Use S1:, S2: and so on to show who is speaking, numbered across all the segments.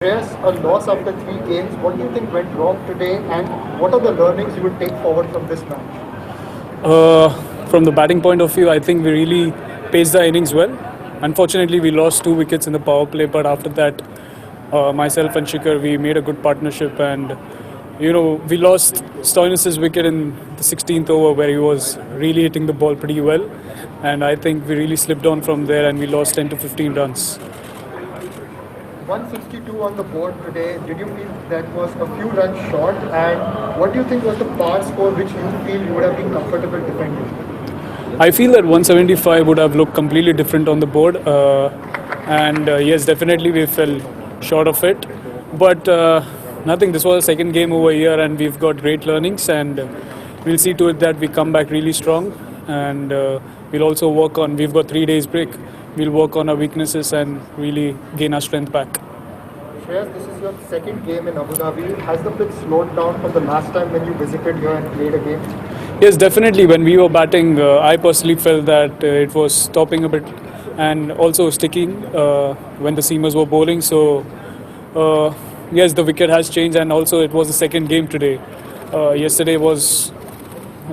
S1: Shreyas, a loss after 3 games. What do you think went wrong today, and what are the learnings you would take forward from this match?
S2: From the batting point of view, I think we really paced the innings well. Unfortunately, we lost 2 wickets in the power play, but after that, myself and Shikhar, we made a good partnership, and we lost Stoinis' wicket in the 16th over where he was really hitting the ball pretty well, and I think we really slipped on from there, and we lost 10 to 15 runs.
S1: 162 on the board today. Did you feel that was a few runs short? And what do you think was the par score which you feel you would have been comfortable defending?
S2: I feel that 175 would have looked completely different on the board, and yes, definitely we fell short of it. But nothing. This was a second game over here, and we've got great learnings, and we'll see to it that we come back really strong, and we'll also work on. We've got 3 days break. We'll work on our weaknesses and really gain our strength back.
S1: Shreyas, this is your second game in Abu Dhabi. Has the pitch slowed down from the last time when you visited here and played a game?
S2: Yes, definitely. When we were batting, I personally felt that it was stopping a bit and also sticking when the seamers were bowling. So, yes, the wicket has changed, and also it was the second game today. Yesterday was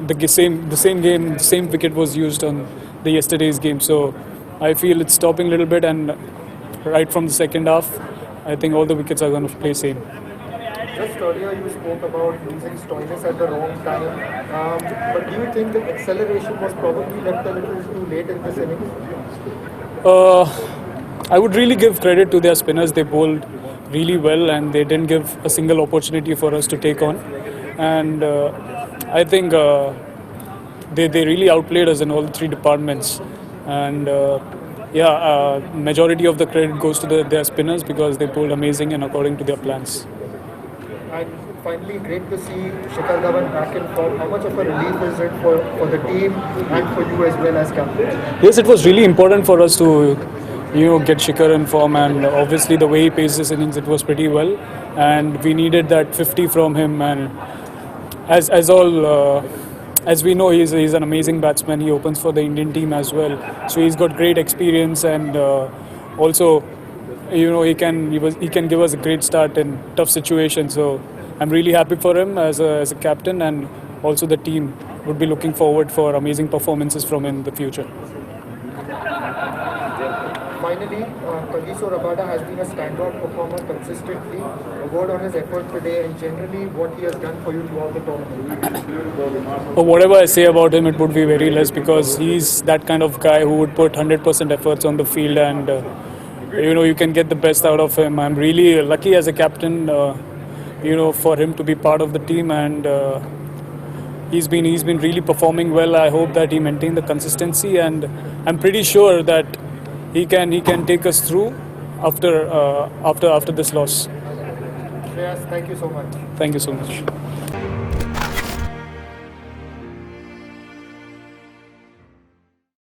S2: the same game, the same wicket was used on the yesterday's game. So, I feel it's stopping a little bit, and right from the second half, I think all the wickets are going to play same.
S1: Just earlier you spoke about losing Stoinis at the wrong time. But do you think the acceleration was probably left a little too late in this innings?
S2: Uh, I would really give credit to their spinners. They bowled really well, and they didn't give a single opportunity for us to take on. And I think they really outplayed us in all three departments. And majority of the credit goes to their spinners because they bowled amazing and according to their plans.
S1: And finally, great to see Shikhar Dhawan back in form. How much of a relief is it for the team and for you as well as captain?
S2: Yes, it was really important for us to, get Shikhar in form, and obviously the way he paced his innings, it was pretty well, and we needed that 50 from him. And as we know, he's an amazing batsman. He opens for the Indian team as well, so he's got great experience, and also, he can give us a great start in tough situations. So I'm really happy for him as a captain, and also the team would be looking forward for amazing performances from him in the future.
S1: Finally, Kagiso Rabada has been a standout performer consistently. A word on his effort today and generally what he has done for you throughout the tournament.
S2: Whatever I say about him, it would be very less because he's that kind of guy who would put 100% efforts on the field, and you can get the best out of him. I'm really lucky as a captain, for him to be part of the team, and he's been really performing well. I hope that he maintains the consistency, and I'm pretty sure that he can take us through after this loss.
S1: Shreyas, thank you so much.
S2: Thank you so much.